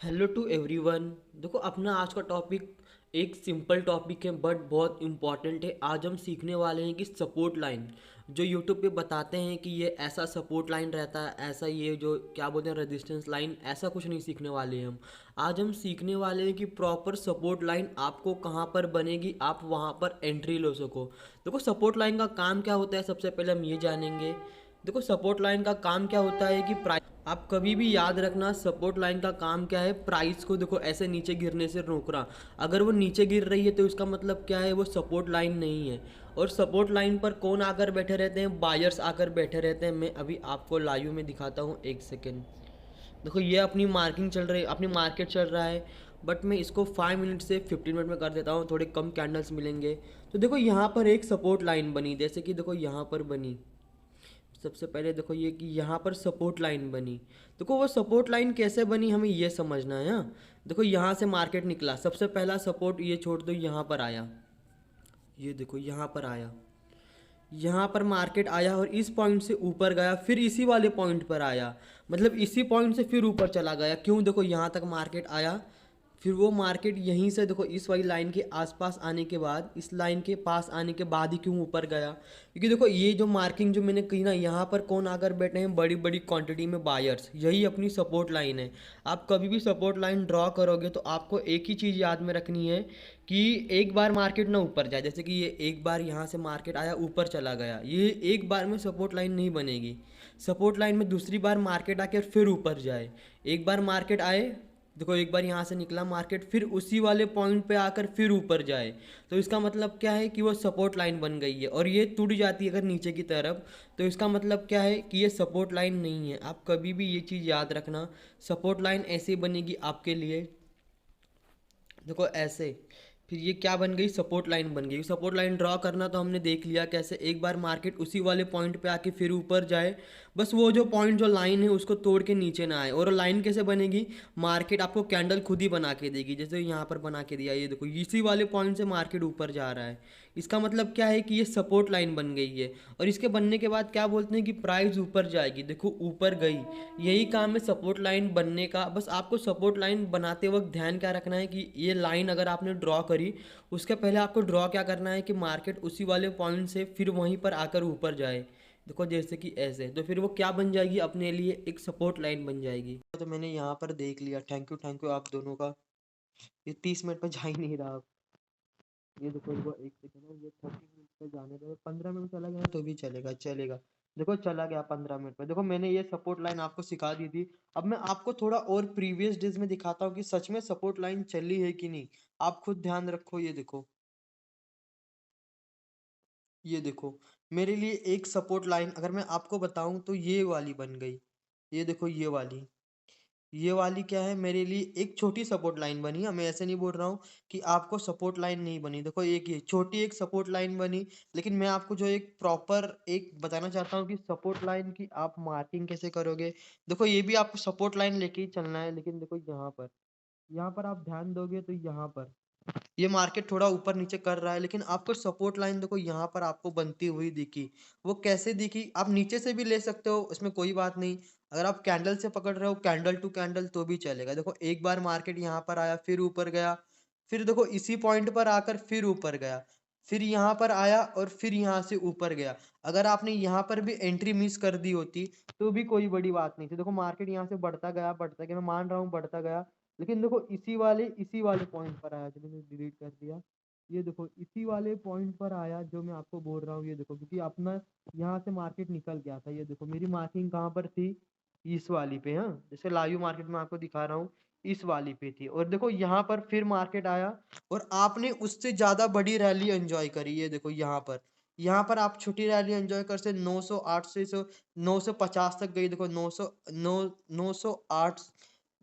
Hello to everyone. देखो अपना आज का टॉपिक एक सिंपल टॉपिक है बट बहुत इम्पॉर्टेंट है। आज हम सीखने वाले हैं कि सपोर्ट लाइन जो यूट्यूब पे बताते हैं कि ये ऐसा सपोर्ट लाइन रहता है, ऐसा ये जो क्या बोलते हैं रेजिस्टेंस लाइन, ऐसा कुछ नहीं सीखने वाले हैं हम। आज हम सीखने वाले हैं कि प्रॉपर सपोर्ट लाइन आपको कहाँ पर बनेगी, आप वहाँ पर एंट्री ले सको। देखो सपोर्ट लाइन का काम क्या होता है, सबसे पहले हम ये जानेंगे। देखो सपोर्ट लाइन का काम क्या होता है कि आप कभी भी याद रखना, सपोर्ट लाइन का काम क्या है, प्राइस को देखो ऐसे नीचे गिरने से रोकना। अगर वो नीचे गिर रही है तो इसका मतलब क्या है, वो सपोर्ट लाइन नहीं है। और सपोर्ट लाइन पर कौन आकर बैठे रहते हैं, बायर्स आकर बैठे रहते हैं। मैं अभी आपको लाइव में दिखाता हूँ, एक सेकेंड। देखो ये अपनी मार्किंग चल रही है, अपनी मार्केट चल रहा है। बट मैं इसको 5 मिनट से 15 मिनट में कर देता हूँ, थोड़े कम कैंडल्स मिलेंगे। तो देखो यहाँ पर एक सपोर्ट लाइन बनी, जैसे कि देखो यहाँ पर बनी। सबसे पहले देखो ये कि यहाँ पर सपोर्ट लाइन बनी। देखो वो सपोर्ट लाइन कैसे बनी हमें ये समझना है। हाँ, देखो यहाँ से मार्केट निकला, सबसे पहला सपोर्ट ये छोड़ दो, यहाँ पर आया। ये देखो यहाँ पर आया, यहाँ पर मार्केट आया और इस पॉइंट से ऊपर गया, फिर इसी वाले पॉइंट पर आया। मतलब इसी पॉइंट से फिर ऊपर चला गया। क्यों, देखो यहाँ तक मार्केट आया, फिर वो मार्केट यहीं से देखो इस वाली लाइन के आसपास आने के बाद, इस लाइन के पास आने के बाद ही क्यों ऊपर गया, क्योंकि देखो ये जो मार्किंग जो मैंने कही ना, यहाँ पर कौन आकर बैठे हैं, बड़ी बड़ी क्वांटिटी में बायर्स। यही अपनी सपोर्ट लाइन है। आप कभी भी सपोर्ट लाइन ड्रॉ करोगे तो आपको एक ही चीज़ याद में रखनी है कि एक बार मार्केट ना ऊपर जाए। जैसे कि ये एक बार यहाँ से मार्केट आया, ऊपर चला गया, ये एक बार में सपोर्ट लाइन नहीं बनेगी। सपोर्ट लाइन में दूसरी बार मार्केट आके फिर ऊपर जाए। एक बार मार्केट आए, देखो एक बार यहाँ से निकला मार्केट, फिर उसी वाले पॉइंट पे आकर फिर ऊपर जाए, तो इसका मतलब क्या है कि वो सपोर्ट लाइन बन गई है। और ये टूट जाती है अगर नीचे की तरफ, तो इसका मतलब क्या है कि ये सपोर्ट लाइन नहीं है। आप कभी भी ये चीज़ याद रखना, सपोर्ट लाइन ऐसे बनेगी आपके लिए। देखो ऐसे, फिर ये क्या बन गई, सपोर्ट लाइन बन गई। सपोर्ट लाइन ड्रॉ करना तो हमने देख लिया कैसे, एक बार मार्केट उसी वाले पॉइंट पे आके फिर ऊपर जाए, बस वो जो पॉइंट जो लाइन है उसको तोड़ के नीचे ना आए। और लाइन कैसे बनेगी, मार्केट आपको कैंडल खुद ही बना के देगी, जैसे यहाँ पर बना के दिया। ये देखो इसी वाले पॉइंट से मार्केट ऊपर जा रहा है, इसका मतलब क्या है कि ये सपोर्ट लाइन बन गई है। और इसके बनने के बाद क्या बोलते हैं कि प्राइस ऊपर जाएगी। देखो ऊपर गई, यही काम है सपोर्ट लाइन बनने का। बस आपको सपोर्ट लाइन बनाते वक्त ध्यान क्या रखना है कि ये लाइन अगर आपने ड्रॉ करी, उसके पहले आपको ड्रॉ क्या करना है कि मार्केट उसी वाले पॉइंट से फिर वहीं पर आकर ऊपर जाए। देखो जैसे कि ऐसे, तो फिर वो क्या बन जाएगी, अपने लिए एक सपोर्ट लाइन बन जाएगी। तो मैंने यहाँ पर देख लिया, थैंक यू आप दोनों का। ये 30 मिनट में जा ही नहीं रहा। ये देखो देखो एक सेकंड है, ये 30 मिनट पे जाने दो, 15 मिनट चला गया तो भी चलेगा, चलेगा। देखो चला गया 15 मिनट पे। देखो मैंने ये सपोर्ट लाइन आपको सिखा दी थी। अब मैं आपको थोड़ा और प्रीवियस डेज में दिखाता हूँ कि सच में सपोर्ट लाइन चली है कि नहीं। आप खुद ध्यान रखो, ये देखो, ये देखो, मेरे लिए एक सपोर्ट लाइन अगर मैं आपको बताऊं तो ये वाली बन गई। ये देखो ये वाली क्या है, मेरे लिए एक छोटी सपोर्ट लाइन बनी है। मैं ऐसे नहीं बोल रहा हूँ कि आपको सपोर्ट लाइन नहीं बनी। देखो एक ये छोटी एक सपोर्ट लाइन बनी, लेकिन मैं आपको जो एक प्रॉपर एक बताना चाहता हूँ कि सपोर्ट लाइन की आप मार्किंग कैसे करोगे। देखो ये भी आपको सपोर्ट लाइन लेके ही चलना है, लेकिन देखो यहाँ पर आप ध्यान दोगे तो यहाँ पर ये मार्केट थोड़ा ऊपर नीचे कर रहा है, लेकिन आपको सपोर्ट लाइन देखो यहाँ पर आपको बनती हुई दिखी। वो कैसे दिखी, आप नीचे से भी ले सकते हो, उसमें कोई बात नहीं। अगर आप कैंडल से पकड़ रहे हो, कैंडल टू कैंडल, तो भी चलेगा। देखो एक बार मार्केट यहाँ पर आया, फिर ऊपर गया, फिर देखो इसी पॉइंट पर आकर फिर ऊपर गया, फिर यहाँ पर आया और फिर यहाँ से ऊपर गया। अगर आपने यहाँ पर भी एंट्री मिस कर दी होती तो भी कोई बड़ी बात नहीं थी। देखो मार्केट यहाँ से बढ़ता गया, मैं मान रहा हूँ बढ़ता गया, लेकिन देखो इसी वाले पॉइंट पर आया, चलो मैंने डिलीट कर दिया। ये देखो इसी वाले पॉइंट पर आया जो मैं आपको बोल रहा हूँ। ये देखो क्योंकि अपना यहाँ से मार्केट निकल गया था। ये देखो मेरी मार्किंग कहाँ पर थी, इस वाली पे। हाँ, जैसे लाइव मार्केट में आपको दिखा रहा हूँ, इस वाली पे थी। और देखो यहाँ पर फिर मार्केट आया और आपने उससे ज्यादा बड़ी रैली एंजॉय करी। ये देखो यहाँ पर आप छोटी रैली एंजॉय कर से 900 800 से 950 तक गई। देखो 908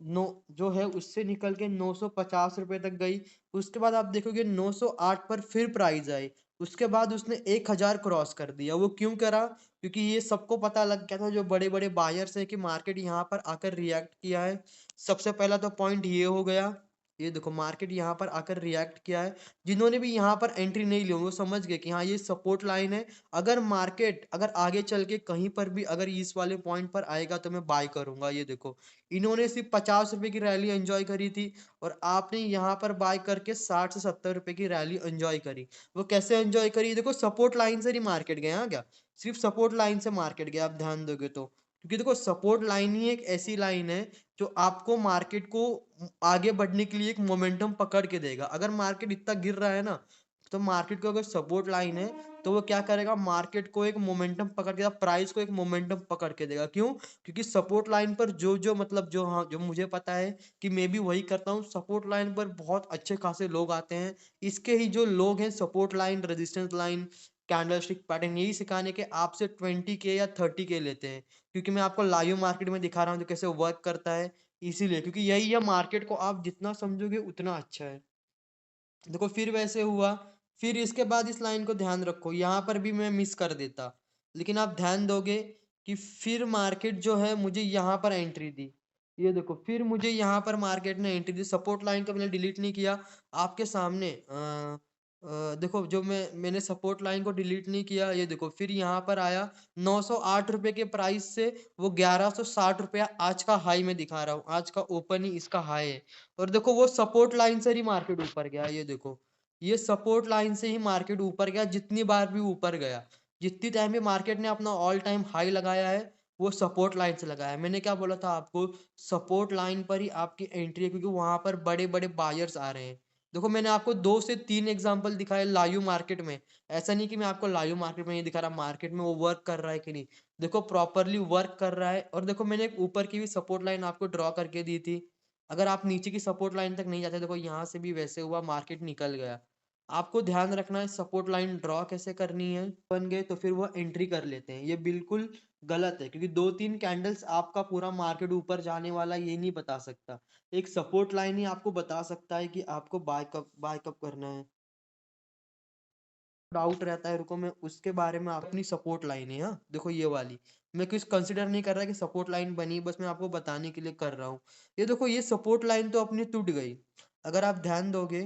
नो जो है उससे निकल के 950 रुपए तक गई। उसके बाद आप देखोगे 908 पर फिर प्राइस आई। उसके बाद उसने 1000 क्रॉस कर दिया। वो क्यों करा, क्योंकि ये सबको पता लग गया था, जो बड़े बड़े बायर्स हैं, कि मार्केट यहाँ पर आकर रिएक्ट किया है। सबसे पहला तो पॉइंट ये हो गया, ये देखो मार्केट यहाँ पर आकर रिएक्ट किया है। जिन्होंने भी यहाँ पर एंट्री नहीं ली होंगे वो समझ गए कि हाँ ये सपोर्ट लाइन है। अगर मार्केट अगर आगे चल के कहीं पर भी अगर इस वाले पॉइंट पर आएगा तो मैं बाय करूंगा। ये देखो इन्होंने सिर्फ 50 रुपए की रैली एंजॉय करी थी और आपने यहाँ पर बाय करके 60 से 70 रुपए की रैली एंजॉय करी। वो कैसे एंजॉय करी? देखो सपोर्ट लाइन से ही मार्केट गया क्या? सिर्फ सपोर्ट लाइन से मार्केट गया, आप ध्यान दोगे तो। क्योंकि देखो सपोर्ट लाइन ही एक ऐसी लाइन है जो आपको मार्केट को आगे बढ़ने के लिए एक मोमेंटम पकड़ के देगा। अगर मार्केट इतना गिर रहा है ना, तो मार्केट को अगर सपोर्ट लाइन है तो वो क्या करेगा? मार्केट को एक मोमेंटम पकड़ के, प्राइस को एक मोमेंटम पकड़ के देगा। क्यों? क्योंकि सपोर्ट लाइन पर जो जो मतलब जो, हाँ जो मुझे पता है कि मैं भी वही करता हूँ, सपोर्ट लाइन पर बहुत अच्छे खासे लोग आते हैं। इसके ही जो लोग हैं support line, resistance line, candlestick pattern यही सिखाने के आपसे 20K या 30K लेते हैं। क्योंकि मैं आपको लाइव मार्केट में दिखा रहा हूँ जो कैसे वर्क करता है, इसीलिए। क्योंकि यही है, मार्केट को आप जितना समझोगे उतना अच्छा है। देखो फिर वैसे हुआ। फिर इसके बाद इस लाइन को ध्यान रखो, यहाँ पर भी मैं मिस कर देता, लेकिन आप ध्यान दोगे कि फिर मार्केट जो है मुझे यहाँ पर एंट्री दी। ये देखो फिर मुझे यहाँ पर मार्केट ने एंट्री दी। सपोर्ट लाइन को मैंने डिलीट नहीं किया, आपके सामने देखो जो मैंने सपोर्ट लाइन को डिलीट नहीं किया। ये देखो फिर यहाँ पर आया 908 रुपए के प्राइस से वो 1160 रुपया आज का हाई में दिखा रहा हूँ, आज का ओपन ही इसका हाई है। और देखो वो सपोर्ट लाइन से ही मार्केट ऊपर गया। ये देखो ये सपोर्ट लाइन से ही मार्केट ऊपर गया, जितनी बार भी ऊपर गया, जितनी टाइम भी मार्केट ने अपना ऑल टाइम हाई लगाया है वो सपोर्ट लाइन से लगाया है। मैंने क्या बोला था आपको? सपोर्ट लाइन पर ही आपकी एंट्री है, क्योंकि वहां पर बड़े बड़े बायर्स आ रहे हैं। देखो मैंने आपको 2 से 3 एग्जांपल दिखाए लाइव मार्केट में। ऐसा नहीं कि मैं आपको लाइव मार्केट में ये दिखा रहा मार्केट में वो वर्क कर रहा है कि नहीं। देखो प्रॉपरली वर्क कर रहा है। और देखो मैंने एक ऊपर की भी सपोर्ट लाइन आपको ड्रॉ करके दी थी। अगर आप नीचे की सपोर्ट लाइन तक नहीं जाते, देखो यहाँ से भी वैसे हुआ, मार्केट निकल गया। आपको ध्यान रखना है सपोर्ट लाइन ड्रॉ कैसे करनी है। बन गए तो फिर वो एंट्री कर लेते हैं, ये बिल्कुल गलत है। क्योंकि 2-3 कैंडल्स आपका पूरा मार्केट ऊपर जाने वाला ये नहीं बता सकता। एक सपोर्ट लाइन ही आपको बता सकता है कि आपको बाय कब करना है। डाउट रहता है, रुको मैं उसके बारे में अपनी सपोर्ट लाइन है, हाँ देखो ये वाली। मैं कुछ कंसिडर नहीं कर रहा कि सपोर्ट लाइन बनी, बस मैं आपको बताने के लिए कर रहा हूँ। ये देखो ये सपोर्ट लाइन तो अपनी टूट गई। अगर आप ध्यान दोगे,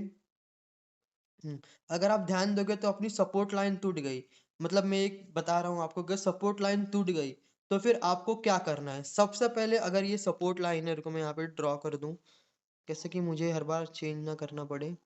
हम्म, अगर आप ध्यान दोगे तो अपनी सपोर्ट लाइन टूट गई। मतलब मैं एक बता रहा हूँ आपको, अगर सपोर्ट लाइन टूट गई तो फिर आपको क्या करना है? सबसे पहले अगर ये सपोर्ट लाइन है, रुको मैं यहाँ पे ड्रॉ कर दूं, कैसे कि मुझे हर बार चेंज ना करना पड़े।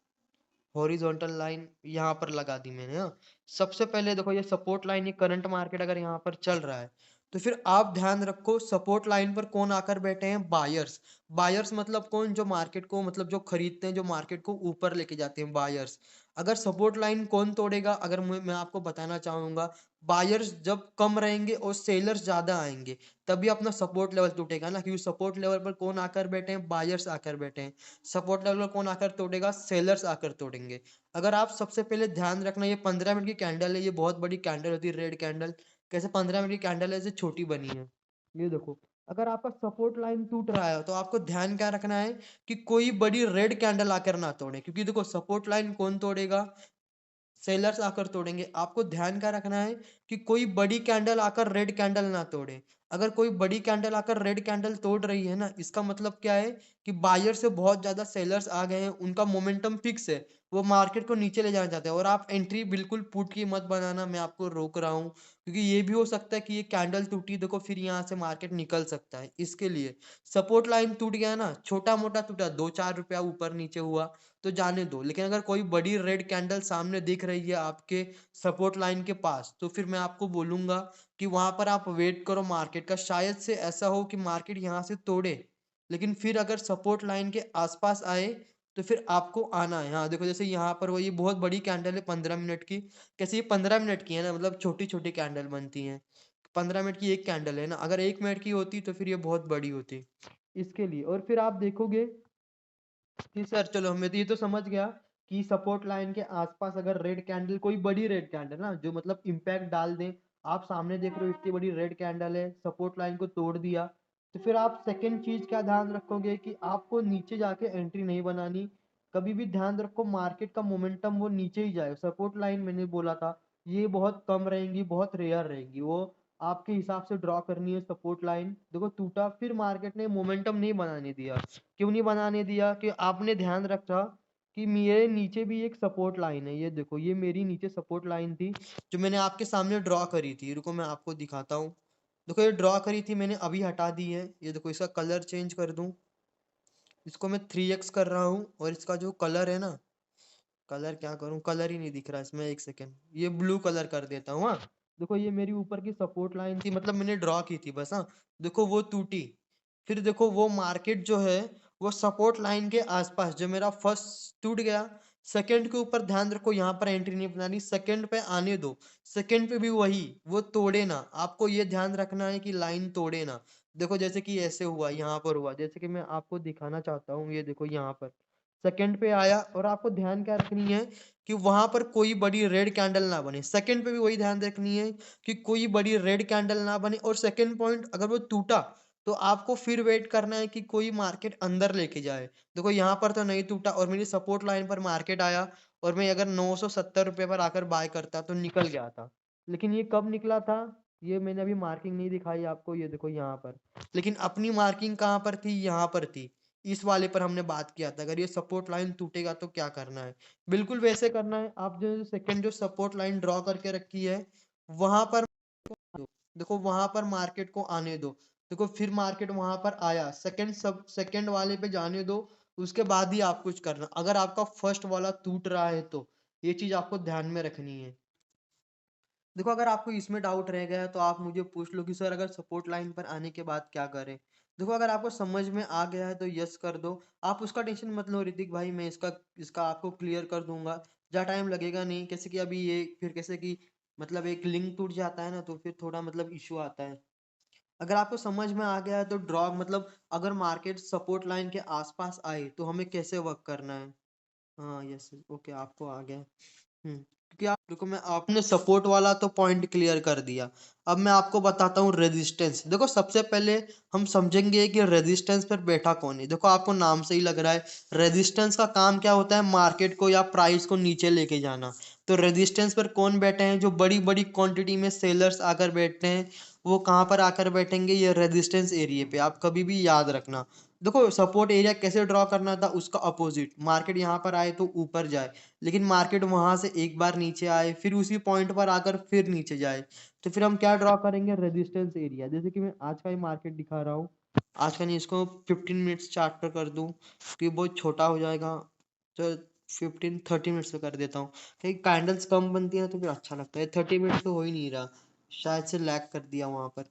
हॉरिजॉन्टल लाइन यहाँ पर लगा दी मैंने, हाँ। सबसे पहले देखो ये सपोर्ट लाइन, ये करंट मार्केट अगर यहाँ पर चल रहा है तो फिर आप ध्यान रखो सपोर्ट लाइन पर कौन आकर बैठे हैं? बायर्स। बायर्स मतलब कौन? जो मार्केट को मतलब जो खरीदते हैं, जो मार्केट को ऊपर लेके जाते हैं, बायर्स। अगर सपोर्ट लाइन कौन तोड़ेगा? अगर मैं आपको बताना चाहूंगा, बायर्स जब कम रहेंगे और सेलर्स ज्यादा आएंगे तभी अपना सपोर्ट लेवल टूटेगा ना। क्योंकि सपोर्ट लेवल पर कौन आकर बैठे हैं? बायर्स आकर बैठे हैं। सपोर्ट लेवल पर कौन आकर तोड़ेगा? सेलर्स आकर तोड़ेंगे। अगर आप सबसे पहले ध्यान रखना, ये 15 मिनट की कैंडल है, ये बहुत बड़ी कैंडल होती है रेड कैंडल। कैसे 15 मिनट की कैंडल है, ऐसे छोटी बनी है। ये देखो अगर आपका सपोर्ट लाइन टूट रहा है तो आपको ध्यान क्या रखना है कि कोई बड़ी रेड कैंडल आकर ना तोड़े। क्योंकि देखो सपोर्ट लाइन कौन तोड़ेगा? सेलर्स आकर तोड़ेंगे। आपको ध्यान क्या रखना है कि कोई बड़ी कैंडल आकर रेड कैंडल ना तोड़े। अगर कोई बड़ी कैंडल आकर रेड कैंडल तोड़ रही है ना, इसका मतलब क्या है कि बायर से बहुत ज्यादा सेलर्स आ गए हैं, उनका मोमेंटम फिक्स है, वो मार्केट को नीचे ले जाना चाहते हैं। और आप एंट्री बिल्कुल पुट की मत बनाना, मैं आपको रोक रहा हूँ। क्योंकि ये भी हो सकता है कि ये कैंडल टूटी, देखो फिर यहाँ से मार्केट निकल सकता है। इसके लिए सपोर्ट लाइन टूट गया ना, छोटा मोटा टूटा, 2-4 रुपया ऊपर नीचे हुआ तो जाने दो। लेकिन अगर कोई बड़ी रेड कैंडल सामने दिख रही है आपके सपोर्ट लाइन के पास, तो फिर मैं आपको बोलूंगा कि वहां पर आप वेट करो मार्केट का। शायद से ऐसा हो कि मार्केट यहाँ से तोड़े, लेकिन फिर अगर सपोर्ट लाइन के आसपास आए तो फिर आपको आना है। हाँ देखो जैसे यहाँ पर वो ये बहुत बड़ी कैंडल है 15 मिनट की। कैसे ये 15 मिनट की है ना, मतलब छोटी छोटी कैंडल बनती हैं। 15 मिनट की एक कैंडल है ना, अगर 1 मिनट की होती तो फिर ये बहुत बड़ी होती। इसके लिए और फिर आप देखोगे जी सर, चलो मैं तो ये तो समझ गया कि सपोर्ट लाइन के आसपास अगर रेड कैंडल, कोई बड़ी रेड कैंडल ना जो मतलब इम्पैक्ट डाल दे। आप सामने देख रहे हो इतनी बड़ी रेड कैंडल है, सपोर्ट लाइन को तोड़ दिया, तो फिर आप सेकंड चीज क्या ध्यान रखोगे कि आपको नीचे जाके एंट्री नहीं बनानी। कभी भी ध्यान रखो मार्केट का मोमेंटम वो नीचे ही जाए। सपोर्ट लाइन मैंने बोला था ये बहुत कम रहेंगी, बहुत रेयर रहेंगी, वो आपके हिसाब से ड्रॉ करनी है सपोर्ट लाइन। देखो टूटा, फिर मार्केट ने मोमेंटम नहीं बनाने दिया। क्यों नहीं बनाने दिया? कि आपने ध्यान रखा कि मेरे नीचे भी एक सपोर्ट लाइन है। ये देखो, ये मेरी नीचे सपोर्ट लाइन थी जो मैंने आपके सामने ड्रॉ करी थी। रुको मैं आपको दिखाता हूँ। देखो ये ड्रॉ करी थी मैंने, अभी हटा दी है। ये देखो, इसका कलर चेंज कर दूं, इसको मैं 3x कर रहा हूँ, और इसका जो कलर है ना, कलर क्या करूँ, कलर ही नहीं दिख रहा इसमें, एक सेकेंड, ये ब्लू कलर कर देता हूँ। हाँ, देखो ये मेरी ऊपर की सपोर्ट लाइन थी, मतलब मैंने ड्रॉ की थी बस। हाँ, देखो वो टूटी। फिर देखो वो मार्केट जो है वो सपोर्ट लाइन के आसपास, जो मेरा फर्स्ट टूट गया, सेकंड के ऊपर ध्यान रखो, यहाँ पर एंट्री नहीं बनानी, सेकंड पे आने दो। सेकंड पे भी वही, वो तोड़े ना। आपको ये ध्यान रखना है कि लाइन तोड़े ना। देखो जैसे कि ऐसे हुआ, यहाँ पर हुआ, जैसे कि मैं आपको दिखाना चाहता हूँ। ये देखो यहाँ पर सेकंड पे आया, और आपको ध्यान क्या रखनी है कि वहां पर कोई बड़ी रेड कैंडल ना बने। सेकंड पे भी वही ध्यान रखनी है कि कोई बड़ी रेड कैंडल ना बने। और सेकंड पॉइंट, अगर वो टूटा तो आपको फिर वेट करना है कि कोई मार्केट अंदर लेके जाए। देखो यहाँ पर तो नहीं टूटा, और मेरी सपोर्ट लाइन पर मार्केट आया, और मैं अगर 970 रुपये पर आकर बाय करता तो निकल गया था। लेकिन ये कब निकला था, ये मैंने अभी मार्किंग नहीं दिखाई आपको। ये देखो यहाँ पर, लेकिन अपनी मार्किंग कहाँ पर थी, यहाँ पर थी। इस वाले पर हमने बात किया था, अगर ये सपोर्ट लाइन टूटेगा तो क्या करना है। बिल्कुल वैसे करना है। आप जो सेकंड जो सपोर्ट लाइन ड्रॉ करके रखी है, वहां पर दो। देखो वहां पर मार्केट को आने दो। देखो फिर मार्केट वहां पर आया, सेकंड सब सेकंड वाले पे जाने दो। उसके बाद ही आप कुछ करना। अगर आपका फर्स्ट वाला टूट रहा है तो ये चीज आपको ध्यान में रखनी है। देखो अगर आपको इसमें डाउट रह गया है तो आप मुझे पूछ लो कि सर अगर सपोर्ट लाइन पर आने के बाद क्या करें। देखो अगर आपको समझ में आ गया है तो यस कर दो। आप उसका टेंशन मत लो ऋतिक भाई, मैं इसका इसका आपको क्लियर कर दूंगा। ज़्यादा टाइम लगेगा नहीं, कैसे कि अभी ये फिर कैसे कि मतलब एक लिंक टूट जाता है ना, तो फिर थोड़ा मतलब इशू आता है। अगर आपको समझ में आ गया है तो ड्रॉ मतलब अगर मार्केट सपोर्ट लाइन के आसपास आए तो हमें कैसे वर्क करना है। हाँ यस, ओके आपको आ गया। क्योंकि आप देखो, मैं आपने सपोर्ट वाला तो पॉइंट क्लियर कर दिया। अब मैं आपको बताता हूँ रेजिस्टेंस। देखो सबसे पहले हम समझेंगे कि रेजिस्टेंस पर बैठा कौन है। देखो आपको नाम से ही लग रहा है, रेजिस्टेंस का काम क्या होता है, मार्केट को या प्राइस को नीचे लेके जाना। तो रेजिस्टेंस पर कौन बैठे हैं, जो बड़ी बड़ी क्वांटिटी में सेलर्स आकर बैठते हैं, वो कहाँ पर आकर बैठेंगे, ये रेजिस्टेंस एरिया पे। आप कभी भी याद रखना। देखो सपोर्ट एरिया कैसे ड्रॉ करना था, उसका अपोजिट, मार्केट यहाँ पर आए तो ऊपर जाए, लेकिन मार्केट वहां से एक बार नीचे आए, फिर उसी पॉइंट पर आकर फिर नीचे जाए, तो फिर हम क्या ड्रॉ करेंगे, रेजिस्टेंस एरिया। जैसे कि मैं आज का ही मार्केट दिखा रहा हूँ, आज का नहीं, इसको 15 मिनट्स चार्ट पर कर दूं कि बहुत छोटा हो जाएगा, तो 15-30 मिनट्स पे कर देता हूँ। कहीं कैंडल्स कम बनती है तो फिर अच्छा लगता है। 30 मिनट तो हो ही नहीं रहा, शायद से लैग कर दिया वहां पर।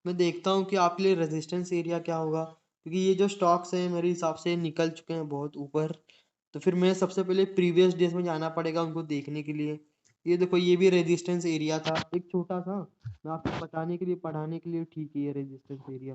मैं देखता हूँ कि आपके लिए रेजिस्टेंस एरिया क्या होगा, क्योंकि ये जो स्टॉक्स हैं मेरे हिसाब से निकल चुके हैं बहुत ऊपर। तो फिर मैं सबसे पहले प्रीवियस डेज में जाना पड़ेगा उनको देखने के लिए। ये देखो ये भी रेजिस्टेंस एरिया था, एक छोटा सा, मैं आपको बताने के लिए पढ़ाने के लिए ठीक है ये रेजिस्टेंस एरिया।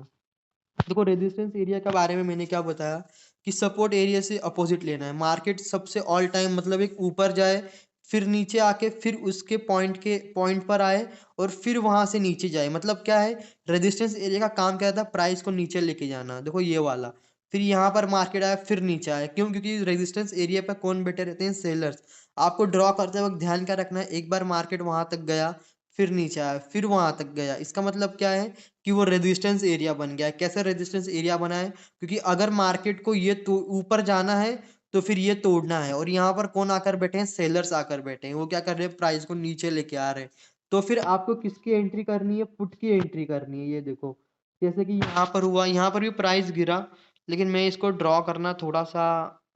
देखो रेजिस्टेंस एरिया के बारे में मैंने क्या बताया कि सपोर्ट एरिया से अपोजिट लेना है। मार्केट सबसे ऑल टाइम मतलब एक ऊपर जाए, फिर नीचे आके फिर उसके पॉइंट पर आए, और फिर वहां से नीचे जाए। मतलब क्या है, रेजिस्टेंस एरिया का काम क्या था, प्राइस को नीचे लेके जाना। देखो ये वाला, फिर यहाँ पर मार्केट आया फिर नीचे आया। क्यों? क्योंकि रेजिस्टेंस एरिया पर कौन बैठे रहते हैं, सेलर्स। आपको ड्रॉ करते वक्त ध्यान क्या रखना है, एक बार मार्केट वहां तक गया, फिर नीचे आया, फिर वहां तक गया, इसका मतलब क्या है कि वो रेजिस्टेंस एरिया बन गया है। कैसे रेजिस्टेंस एरिया बना है, क्योंकि अगर मार्केट को ये तो ऊपर जाना है तो फिर ये तोड़ना है, और यहाँ पर कौन आकर बैठे हैं, सेलर्स आकर बैठे हैं। वो क्या कर रहे हैं, प्राइस को नीचे लेके आ रहे हैं। तो फिर आपको किसकी एंट्री करनी है, पुट की एंट्री करनी है। ये देखो जैसे कि यहाँ पर हुआ, यहाँ पर भी प्राइस गिरा, लेकिन मैं इसको ड्रॉ करना थोड़ा सा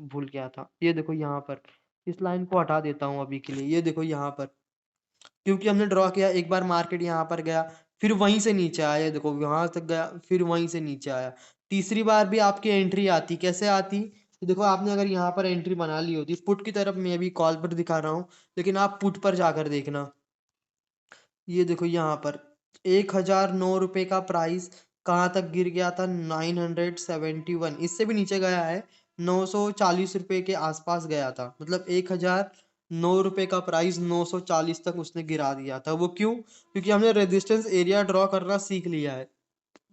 भूल गया था। ये देखो यहाँ पर, इस लाइन को हटा देता हूँ अभी के लिए। ये देखो यहाँ पर, क्योंकि हमने ड्रॉ किया, एक बार मार्केट यहाँ पर गया, फिर वहीं से नीचे आया, देखो यहाँ तक गया, फिर वहीं से नीचे आया। तीसरी बार भी आपकी एंट्री आती, कैसे आती, तो देखो आपने अगर यहाँ पर एंट्री बना ली होती पुट की तरफ, मैं अभी कॉल पर दिखा रहा हूँ, लेकिन आप पुट पर जाकर देखना। ये देखो यहाँ पर 1009 रुपये का प्राइस कहाँ तक गिर गया था, 971, इससे भी नीचे गया है, 940 रुपये के आसपास गया था। मतलब 1009 रुपये का प्राइस 940 तक उसने गिरा दिया था। वो क्यों? क्योंकि हमने रेजिस्टेंस एरिया ड्रॉ करना सीख लिया है।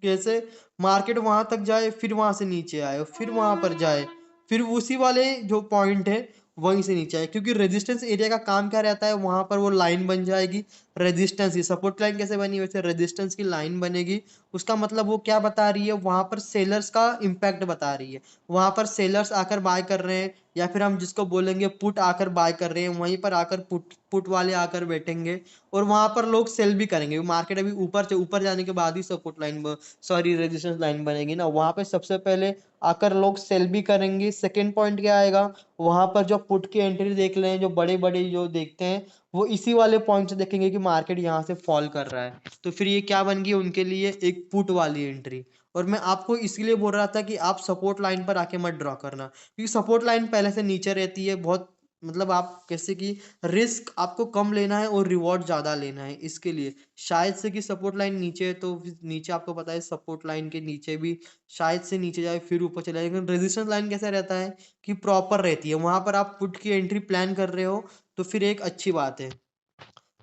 कैसे, मार्केट वहां तक जाए, फिर वहां से नीचे आए, फिर वहां पर जाए, फिर उसी वाले जो पॉइंट है वहीं से नीचे आए, क्योंकि रेजिस्टेंस एरिया का काम क्या रहता है, वहां पर वो लाइन बन जाएगी रेजिस्टेंस की। सपोर्ट लाइन कैसे बनी, वैसे रेजिस्टेंस की लाइन बनेगी। उसका मतलब वो क्या बता रही है, वहां पर सेलर्स का इम्पैक्ट बता रही है। वहां पर सेलर्स आकर बाय कर रहे हैं, या फिर हम जिसको बोलेंगे पुट आकर बाय कर रहे हैं, वहीं पर आकर पुट पुट वाले आकर बैठेंगे और वहां पर लोग सेल भी करेंगे। मार्केट अभी ऊपर से ऊपर जाने के बाद ही support line, sorry resistance line बनेगी ना, वहां पे सबसे पहले आकर लोग सेल भी करेंगे। सेकेंड पॉइंट क्या आएगा, वहां पर जो पुट की एंट्री देख रहे हैं, जो बड़े बड़े जो देखते हैं, वो इसी वाले पॉइंट से देखेंगे कि मार्केट यहाँ से फॉल कर रहा है, तो फिर ये क्या बन गई उनके लिए, एक पुट वाली एंट्री। और मैं आपको इसलिए बोल रहा था कि आप सपोर्ट लाइन पर आके मत ड्रॉ करना, क्योंकि सपोर्ट लाइन पहले से नीचे रहती है बहुत, मतलब आप कैसे कि रिस्क आपको कम लेना है और रिवॉर्ड ज्यादा लेना है, इसके लिए शायद से कि सपोर्ट लाइन नीचे है, तो फिर नीचे आपको पता है सपोर्ट लाइन के नीचे भी शायद से नीचे जाए फिर ऊपर चला जाए। लेकिन रेजिस्टेंस लाइन कैसा रहता है कि प्रॉपर रहती है, वहां पर आप पुट की एंट्री प्लान कर रहे हो, तो फिर एक अच्छी बात है।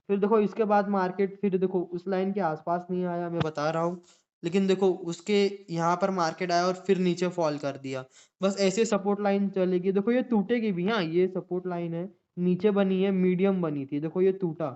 फिर देखो इसके बाद मार्केट फिर देखो उस लाइन के आसपास नहीं आया, मैं बता रहा हूँ, लेकिन देखो उसके यहाँ पर मार्केट आया और फिर नीचे फॉल कर दिया। बस ऐसे सपोर्ट लाइन चलेगी, देखो ये टूटेगी भी, हाँ ये सपोर्ट लाइन है, नीचे बनी है, मीडियम बनी थी, देखो ये टूटा,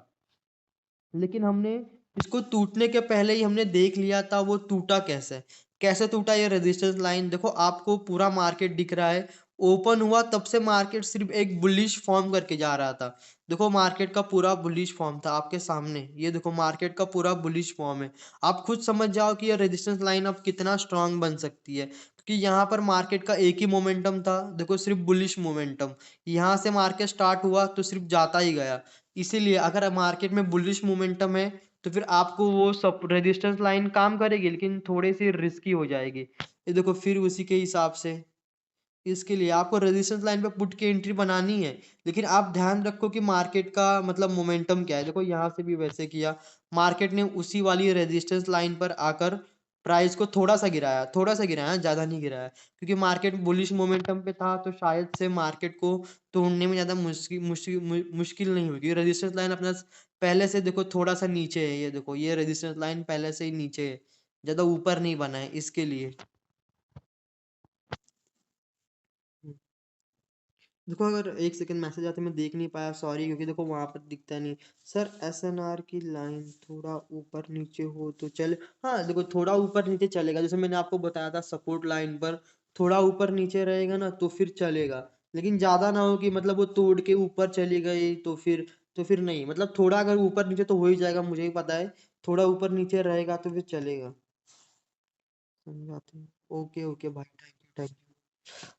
लेकिन हमने इसको टूटने के पहले ही हमने देख लिया था वो टूटा कैसे। कैसे टूटा, ये रेजिस्टेंस लाइन देखो, आपको पूरा मार्केट दिख रहा है, ओपन हुआ तब से मार्केट सिर्फ एक बुलिश फॉर्म करके जा रहा था। देखो मार्केट का पूरा बुलिश फॉर्म था आपके सामने, ये देखो मार्केट का पूरा बुलिश फॉर्म है। आप खुद समझ जाओ कि ये रेजिस्टेंस लाइन अब कितना स्ट्रांग बन सकती है, क्योंकि यहाँ पर मार्केट का एक ही मोमेंटम था, देखो सिर्फ बुलिश मोमेंटम। यहाँ से मार्केट स्टार्ट हुआ तो सिर्फ जाता ही गया। इसीलिए अगर मार्केट में बुलिश मोमेंटम है, तो फिर आपको वो सब रेजिस्टेंस लाइन काम करेगी, लेकिन थोड़ी सी रिस्की हो जाएगी। ये देखो फिर उसी के हिसाब से, इसके लिए आपको रेजिस्टेंस लाइन पे पुट की एंट्री बनानी है, लेकिन आप ध्यान रखो कि मार्केट का मतलब मोमेंटम क्या है। देखो यहाँ से भी वैसे किया, मार्केट ने उसी वाली रेजिस्टेंस लाइन पर आकर प्राइस को थोड़ा सा गिराया, ज्यादा नहीं गिराया, क्योंकि मार्केट बुलिश मोमेंटम पे था, तो शायद से मार्केट को तोड़ने में ज्यादा मुश्किल नहीं होगी। रेजिस्टेंस लाइन अपना पहले से देखो थोड़ा सा नीचे है, ये देखो ये रेजिस्टेंस लाइन पहले से ही नीचे है, ज्यादा ऊपर नहीं बना है, इसके लिए। देखो अगर एक सेकंड मैसेज आते मैं देख नहीं पाया, सॉरी, क्योंकि देखो वहां पर दिखता नहीं। सर एसएनआर की लाइन थोड़ा ऊपर नीचे हो तो चले, हाँ देखो थोड़ा ऊपर नीचे चलेगा, जैसे मैंने आपको बताया था सपोर्ट लाइन पर थोड़ा ऊपर नीचे रहेगा ना तो फिर चलेगा, लेकिन ज्यादा ना हो कि मतलब वो तोड़ के ऊपर चली गई तो फिर नहीं, मतलब थोड़ा अगर ऊपर नीचे तो हो ही जाएगा, मुझे ही पता है, थोड़ा ऊपर नीचे रहेगा तो फिर चलेगा। समझाते हैं, ओके ओके भाई, थैंक यू।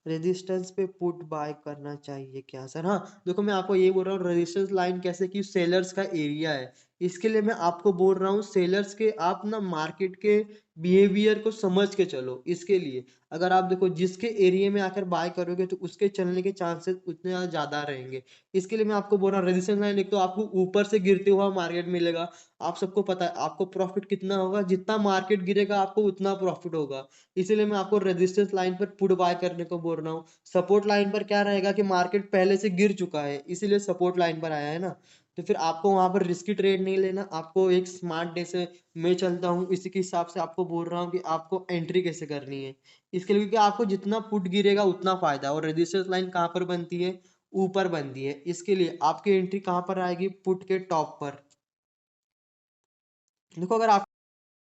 रेजिस्टेंस पे पुट बाय करना चाहिए क्या सर, हाँ देखो मैं आपको ये बोल रहा हूँ, रेजिस्टेंस लाइन कैसे कि सेलर्स का एरिया है, इसके लिए मैं आपको बोल रहा हूँ सेलर्स के आप ना मार्केट के बिहेवियर को समझ के चलो। इसके लिए अगर आप देखो जिसके एरिया में आकर बाय करोगे तो उसके चलने के चांसेस उतने ज्यादा रहेंगे। इसके लिए मैं आपको बोल रहा हूँ रेजिस्टेंस लाइन, एक तो आपको ऊपर से गिरते हुआ मार्केट मिलेगा, आप सबको पता है आपको प्रॉफिट कितना होगा, जितना मार्केट गिरेगा आपको उतना प्रॉफिट होगा। इसीलिए मैं आपको रेजिस्टेंस लाइन पर पुट बाय करने को बोल रहा हूँ। सपोर्ट लाइन पर क्या रहेगा कि मार्केट पहले से गिर चुका है, इसीलिए सपोर्ट लाइन पर आया है ना, तो फिर आपको वहां पर रिस्की ट्रेड नहीं लेना, आपको एक स्मार्ट डे से मैं चलता हूँ इसी के हिसाब से आपको बोल रहा हूँ कि आपको एंट्री कैसे करनी है। इसके लिए क्योंकि आपको जितना पुट गिरेगा उतना फायदा, और रेजिस्टेंस लाइन कहाँ पर बनती है, ऊपर बनती है, इसके लिए आपकी एंट्री कहाँ पर आएगी, पुट के टॉप पर। देखो अगर आप